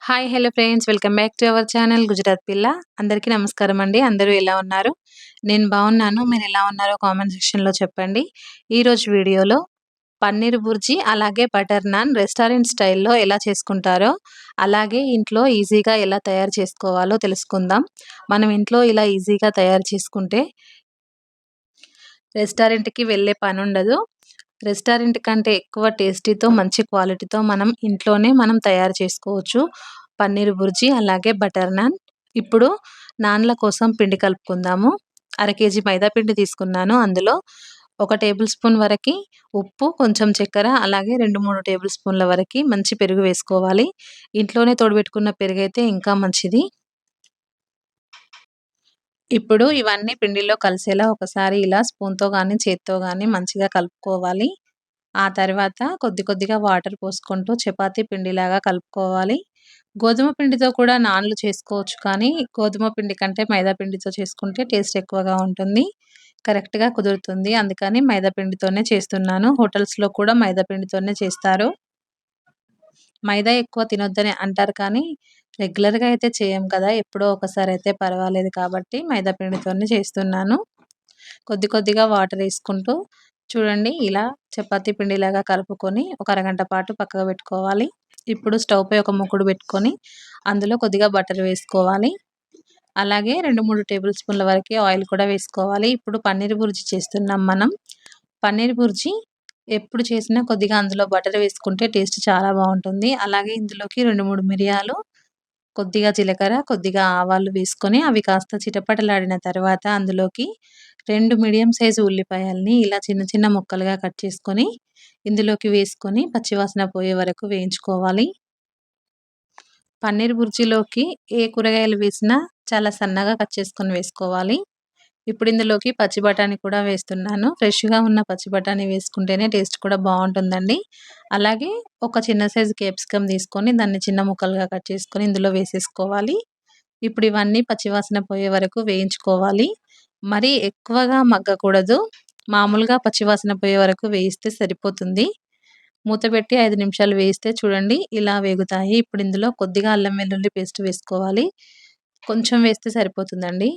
Hi hello friends welcome back to our channel Gujarat పిల్ల. అందరికీ నమస్కారం అండి. అందరూ ఎలా ఉన్నారు? నేను బాగున్నాను. మీరు ఎలా ఉన్నారో కామెంట్ సెక్షన్లో చెప్పండి. ఈరోజు వీడియోలో పన్నీర్ బుర్జీ అలాగే బటర్ నాన్ రెస్టారెంట్ స్టైల్లో ఎలా చేసుకుంటారో అలాగే ఇంట్లో ఈజీగా ఎలా తయారు చేసుకోవాలో తెలుసుకుందాం. మనం ఇంట్లో ఇలా ఈజీగా తయారు చేసుకుంటే రెస్టారెంట్‌కి వెళ్ళే పనుండదు. రెస్టారెంట్ కంటే ఎక్కువ టేస్టీతో మంచి క్వాలిటీతో మనం ఇంట్లోనే తయారు చేసుకోవచ్చు. పన్నీర్ బుర్జీ అలాగే బటర్ నాన్. ఇప్పుడు నాన్‌ల కోసం పిండి కలుపుకుందాము. అర కేజీ మైదా పిండి తీసుకున్నాను. అందులో 1 టేబుల్ స్పూన్ వరకి ఉప్పు, కొంచెం చక్కెర అలాగే 2, 3 టేబుల్ స్పూన్ల వరకి మంచి పెరుగు వేసుకోవాలి. ఇంట్లోనే తోడబెట్టుకున్న పెరుగైతే ఇంకా మంచిది. ఇప్పుడు ఇవన్నీ పిండిలో కలిసేలా ఒకసారి ఇలా స్పూన్‌తో గానీ, చేత్తో గానీ మంచిగా కలుపుకోవాలి. ఆ తర్వాత కొద్ది కొద్దిగా వాటర్ పోసుకుంటూ చపాతీ పిండిలాగా కలుపుకోవాలి. గోధుమ పిండితో కూడా నాన్లు చేసుకోవచ్చు, కానీ గోధుమ పిండి కంటే మైదా పిండితో చేసుకుంటే టేస్ట్ ఎక్కువగా ఉంటుంది. కరెక్ట్‌గా కుదురుతుంది. అందుకని మైదా పిండితోనే చేస్తున్నాను. హోటల్స్‌లో కూడా మైదా పిండితోనే చేస్తారు. మైదా ఎక్కువ తినొద్దని అంటారు, కానీ రెగ్యులర్‌గా అయితే చేయం కదా! ఎప్పుడో ఒకసారి అయితే పర్వాలేదు కాబట్టి మైదా పిండితోనే చేస్తున్నాను. కొద్ది కొద్దిగా వాటరేసుకుంటూ చూడండి ఇలా చపాతీ పిండిలాగా కలుపుకొని ఒక అరగంట పాటు పక్కకు పెట్టుకోవాలి. ఇప్పుడు స్టవ్‌పై ఒక మూకుడు పెట్టుకొని అందులో కొద్దిగా బటర్ వేసుకోవాలి. అలాగే 2, 3 టేబుల్ స్పూన్ల వరకి ఆయిల్ కూడా వేసుకోవాలి. ఇప్పుడు పన్నీర్ బుర్జీ చేస్తున్నాం మనం. పన్నీర్ బుర్జీ ఎప్పుడు చేసినా కొద్దిగా అందులో బటర్ వేసుకుంటే టేస్ట్ చాలా బావుంటుంది. అలాగే ఇందులోకి 2, 3 మిరియాలు, కొద్దిగా జీలకర్ర, కొద్దిగా ఆవాలు వేసుకొని అవి కాస్త చిటపటలాడిన తర్వాత అందులోకి 2 మీడియం సైజు ఉల్లిపాయల్ని ఇలా చిన్న చిన్న ముక్కలుగా కట్ చేసుకొని ఇందులోకి వేసుకొని పచ్చివాసన పోయే వరకు వేయించుకోవాలి. పన్నీర్ బుర్జీలోకి ఏ కూరగాయలు వేసినా చాలా సన్నగా కట్ చేసుకొని వేసుకోవాలి. ఇప్పుడు ఇందులోకి పచ్చి బఠానీ కూడా వేస్తున్నాను. ఫ్రెష్‌గా ఉన్న పచ్చి బఠానీ వేసుకుంటేనే టేస్ట్ కూడా బావుంటుందండి. అలాగే ఒక చిన్న సైజు క్యాప్సికమ్ తీసుకొని దాన్ని చిన్న ముక్కలుగా కట్ చేసుకొని ఇందులో వేసేసుకోవాలి. ఇప్పుడు ఇవన్నీ పచ్చివాసన పోయే వరకు వేయించుకోవాలి. మరీ ఎక్కువగా మగ్గకూడదు. మామూలుగా పచ్చివాసన పోయే వరకు వేయిస్తే సరిపోతుంది. మూత పెట్టి 5 నిమిషాలు వేయిస్తే చూడండి ఇలా వేగుతాయి. ఇప్పుడు ఇందులో కొద్దిగా అల్లం వెల్లుల్లి పేస్ట్ వేసుకోవాలి. కొంచెం వేస్తే సరిపోతుందండి.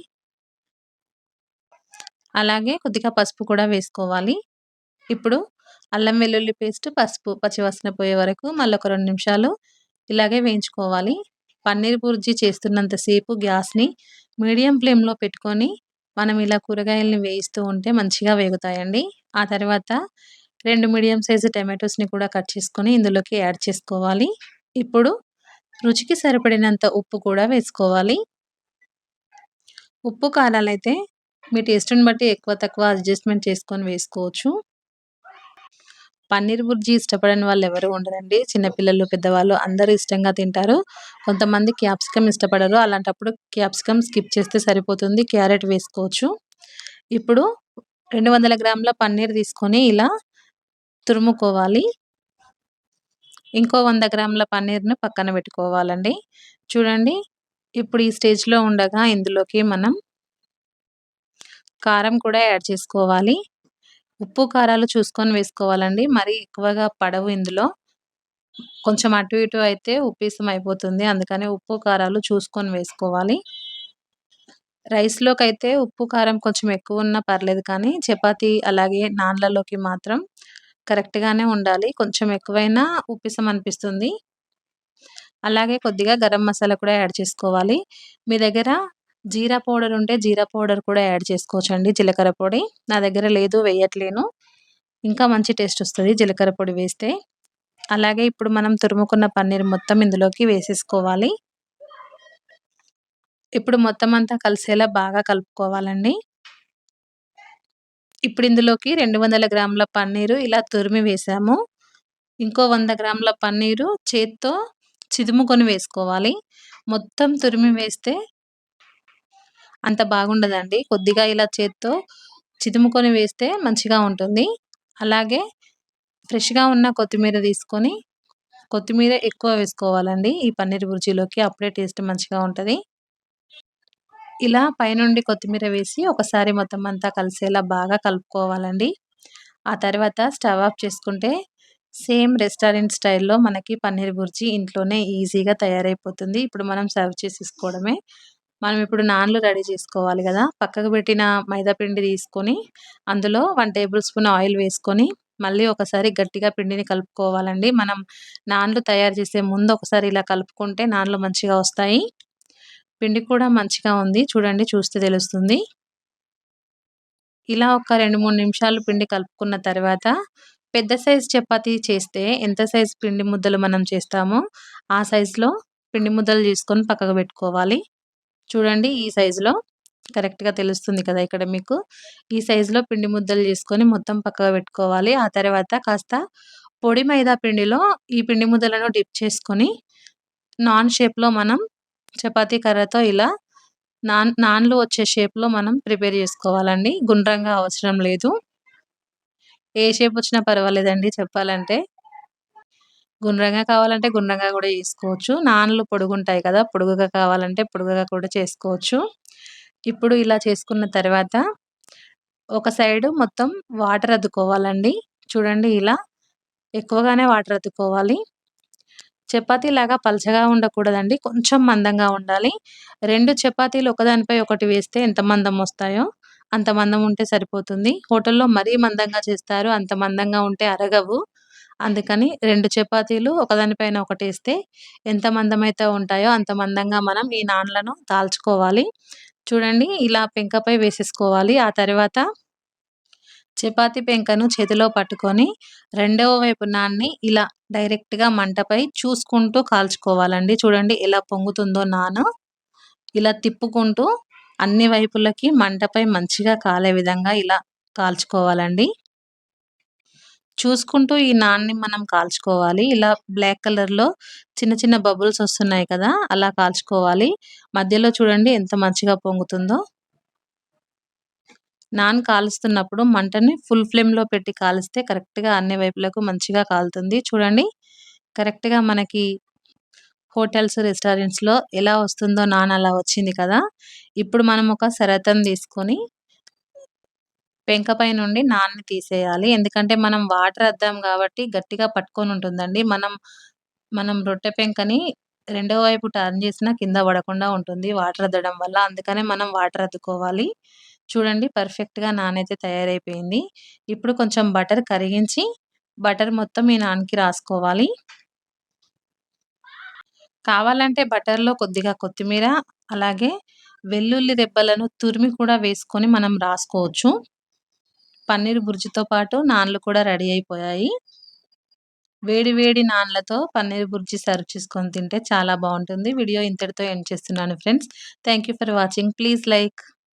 అలాగే కొద్దిగా పసుపు కూడా వేసుకోవాలి. ఇప్పుడు అల్లం వెల్లుల్లి పేస్ట్, పసుపు పచ్చివాసన పోయే వరకు మళ్ళొక 2 నిమిషాలు ఇలాగే వేయించుకోవాలి. పన్నీర్ బుర్జీ చేస్తున్నంత సేపు గ్యాస్‌ని మీడియం ఫ్లేమ్‌లో పెట్టుకొని మనం ఇలా కూరగాయల్ని వేయిస్తూ ఉంటే మంచిగా వేగుతాయండి. ఆ తర్వాత 2 మీడియం సైజు టమాటోస్‌ని కూడా కట్ చేసుకొని ఇందులోకి యాడ్ చేసుకోవాలి. ఇప్పుడు రుచికి సరిపడినంత ఉప్పు కూడా వేసుకోవాలి. ఉప్పు, కారాలైతే మీ టేస్ట్‌ని బట్టి ఎక్కువ, తక్కువ అడ్జస్ట్‌మెంట్ చేసుకొని వేసుకోవచ్చు. పన్నీర్ బుర్జీ ఇష్టపడని వాళ్ళెవరు ఉండరండి. చిన్న పిల్లలు, పెద్దవాళ్ళు అందరూ ఇష్టంగా తింటారు. కొంతమంది క్యాప్సికమ్ ఇష్టపడరు. అలాంటప్పుడు క్యాప్సికమ్ స్కిప్ చేస్తే సరిపోతుంది. క్యారెట్ వేసుకోవచ్చు. ఇప్పుడు 200 గ్రాముల పన్నీర్ తీసుకొని ఇలా తురుముకోవాలి. ఇంకో 100 గ్రాముల పన్నీర్‌ని పక్కన పెట్టుకోవాలండి. చూడండి ఇప్పుడు ఈ స్టేజ్‌లో ఉండగా ఇందులోకి మనం కారం కూడా యాడ్ చేసుకోవాలి. ఉప్పు, కారాలు చూసుకొని వేసుకోవాలండి. మరీ ఎక్కువగా పడవు ఇందులో. కొంచెం అటు ఇటు అయితే ఉప్పీసం అయిపోతుంది. అందుకని ఉప్పు, కారాలు చూసుకొని వేసుకోవాలి. రైస్‌లోకైతే ఉప్పు, కారం కొంచెం ఎక్కువున్నా పర్లేదు, కానీ చపాతీ అలాగే నాన్‌లలోకి మాత్రం కరెక్ట్‌గానే ఉండాలి. కొంచెం ఎక్కువైనా ఉప్పిసం అనిపిస్తుంది. అలాగే కొద్దిగా గరం మసాలా కూడా యాడ్ చేసుకోవాలి. మీ దగ్గర జీరా పౌడర్ ఉంటే జీరా పౌడర్ కూడా యాడ్ చేసుకోవచ్చండి. జీలకర్ర పొడి. నా దగ్గర లేదు, వేయట్లేను. ఇంకా మంచి టేస్ట్ వస్తది జీలకర్ర పొడి వేస్తే. అలాగే ఇప్పుడు మనం తురుముకున్న పన్నీర్ మొత్తం ఇందులోకి వేసేసుకోవాలి. ఇప్పుడు మొత్తం అంతా కలిసేలా బాగా కలుపుకోవాలండి. ఇప్పుడు ఇందులోకి 200 గ్రాముల పన్నీరు ఇలా తురిమి వేసాము. ఇంకో 100 గ్రాముల పన్నీరు చేత్తో చిదుముకొని వేసుకోవాలి. మొత్తం తురిమి వేస్తే అంత బాగుండదండి. కొద్దిగా ఇలా చేత్తో చిదుముకొని వేస్తే మంచిగా ఉంటుంది. అలాగే ఫ్రెష్‌గా ఉన్న కొత్తిమీర తీసుకొని, కొత్తిమీర ఎక్కువ వేసుకోవాలండి ఈ పన్నీర్ బుర్జీలోకి. అప్పుడే టేస్ట్ మంచిగా ఉంటది. ఇలా పైనుండి కొత్తిమీర వేసి ఒకసారి మొత్తం అంతా కలిసేలా బాగా కలుపుకోవాలండి. ఆ తర్వాత స్టవ్ ఆఫ్ చేసుకుంటే సేమ్ రెస్టారెంట్ స్టైల్‌లో మనకి పన్నీర్ బుర్జీ ఇంట్లోనే ఈజీగా తయారైపోతుంది. ఇప్పుడు మనం సర్వ్ చేసేసుకోవడమే. మనం ఇప్పుడు నాన్లు రెడీ చేసుకోవాలి గదా! పక్కకు పెట్టిన మైదా పిండి తీసుకొని, అందులో 1 టేబుల్ స్పూన్ ఆయిల్ వేసుకొని, మళ్ళీ ఒకసారి గట్టిగా పిండిని కలుపుకోవాలండి. మనం నాన్లు తయారు చేసే ముందు ఒకసారి ఇలా కలుపుకుంటే నాన్లు మంచిగా వస్తాయి. పిండి కూడా మంచిగా ఉంది. చూడండి చూస్తే తెలుస్తుంది. ఇలా ఒక 2, 3 నిమిషాలు పిండి కలుపుకున్న తర్వాత, పెద్ద సైజ్ చపాతీ చేస్తే ఎంత సైజ్ పిండి ముద్దలు మనం చేస్తామో, ఆ సైజులో పిండి ముద్దలు చేసుకొని పక్కకు పెట్టుకోవాలి. చూడండి ఈ సైజులో కరెక్ట్‌గా తెలుస్తుంది కదా! ఇక్కడ మీకు. ఈ సైజులో పిండి ముద్దలు చేసుకొని మొత్తం పక్కకు పెట్టుకోవాలి. ఆ తర్వాత కాస్త పొడి మైదా పిండిలో ఈ పిండి ముద్దలను డిప్ చేసుకొని, నాన్ షేప్‌లో మనం చపాతీ కర్రతో ఇలా నాన్‌లు వచ్చే షేప్‌లో మనం ప్రిపేర్ చేసుకోవాలండి. గుండ్రంగా అవసరం లేదు. ఏ షేప్ వచ్చినా పర్వాలేదండి చెప్పాలంటే. గుండ్రంగా కావాలంటే గుండ్రంగా గూడా చేసుకోవచ్చు. నాన్‌లు పొడుగుంటాయి కదా! పొడుగుగా కావాలంటే పొడుగుగా కూడా చేసుకోవచ్చు. ఇప్పుడు ఇలా చేసుకున్న తర్వాత ఒక సైడు మొత్తం వాటర్ అద్దుకోవాలండి. చూడండి ఇలా ఎక్కువగానే వాటర్ అద్దుకోవాలి. చపాతీలాగా పలచగా ఉండకూడదండి. కొంచెం మందంగా ఉండాలి. 2 చపాతీలు ఒకదానిపై ఒకటి వేస్తే ఎంత మందం వస్తాయో అంత మందం ఉంటే సరిపోతుంది. హోటల్‌లో మరీ మందంగా చేస్తారు. అంత మందంగా ఉంటే అరగవు. అందుకని 2 చపాతీలు ఒకదాని పైన ఒకటేస్తే ఎంత మందమైతే ఉంటాయో అంత మందంగా మనం ఈ నాన్లను కాల్చుకోవాలి. చూడండి ఇలా పెంకపై వేసేసుకోవాలి. ఆ తర్వాత చపాతీ పెంకను చేతిలో పట్టుకొని రెండవ వైపు నాన్ని ఇలా డైరెక్ట్‌గా మంటపై చూసుకుంటూ కాల్చుకోవాలండి. చూడండి ఎలా పొంగుతుందో నాను. ఇలా తిప్పుకుంటూ అన్ని వైపులకి మంటపై మంచిగా కాలే విధంగా ఇలా కాల్చుకోవాలండి. చూసుకుంటూ ఈ నాన్‌ని మనం కాల్చుకోవాలి. ఇలా బ్లాక్ కలర్‌లో చిన్న చిన్న బబుల్స్ వస్తున్నాయి కదా! అలా కాల్చుకోవాలి. మధ్యలో చూడండి ఎంత మంచిగా పొంగుతుందో. నాన్ కాలుస్తున్నప్పుడు మంటని ఫుల్ ఫ్లేమ్‌లో పెట్టి కాలిస్తే కరెక్ట్‌గా అన్ని వైపులకు మంచిగా కాలుతుంది. చూడండి కరెక్ట్‌గా మనకి హోటల్స్, రెస్టారెంట్స్‌లో ఎలా వస్తుందో నాన్ అలా వచ్చింది కదా! ఇప్పుడు మనం ఒక సరతం తీసుకొని పెంక నుండి నాన్‌ని తీసేయాలి. ఎందుకంటే మనం వాటర్ అద్దాం కాబట్టి గట్టిగా పట్టుకొనుంటుందండి. మనం మనం రొట్టె పెంకని రెండో వైపు టర్న్ చేసినా కింద పడకుండా ఉంటుంది వాటర్ అద్దడం వల్ల. అందుకనే మనం వాటర్ అద్దుకోవాలి. చూడండి పర్ఫెక్ట్‌గా నాన్ అయితే తయారైపోయింది. ఇప్పుడు కొంచెం బటర్ కరిగించి, బటర్ మొత్తం ఈ నాన్‌కి రాసుకోవాలి. కావాలంటే బటర్‌లో కొద్దిగా కొత్తిమీర, అలాగే వెల్లుల్లి రెబ్బలను తురిమి కూడా వేసుకొని మనం రాసుకోవచ్చు. పన్నీర్ బుర్జితో పాటు నాన్‌లు కూడా రెడీ అయిపోయాయి. వేడి వేడి నాన్‌లతో పన్నీర్ బుర్జీ సర్వ్ చేసుకొని తింటే చాలా బావుంటుంది. వీడియో ఇంతటితో ఎండ్ చేస్తున్నాను friends. Thank you for watching. Please like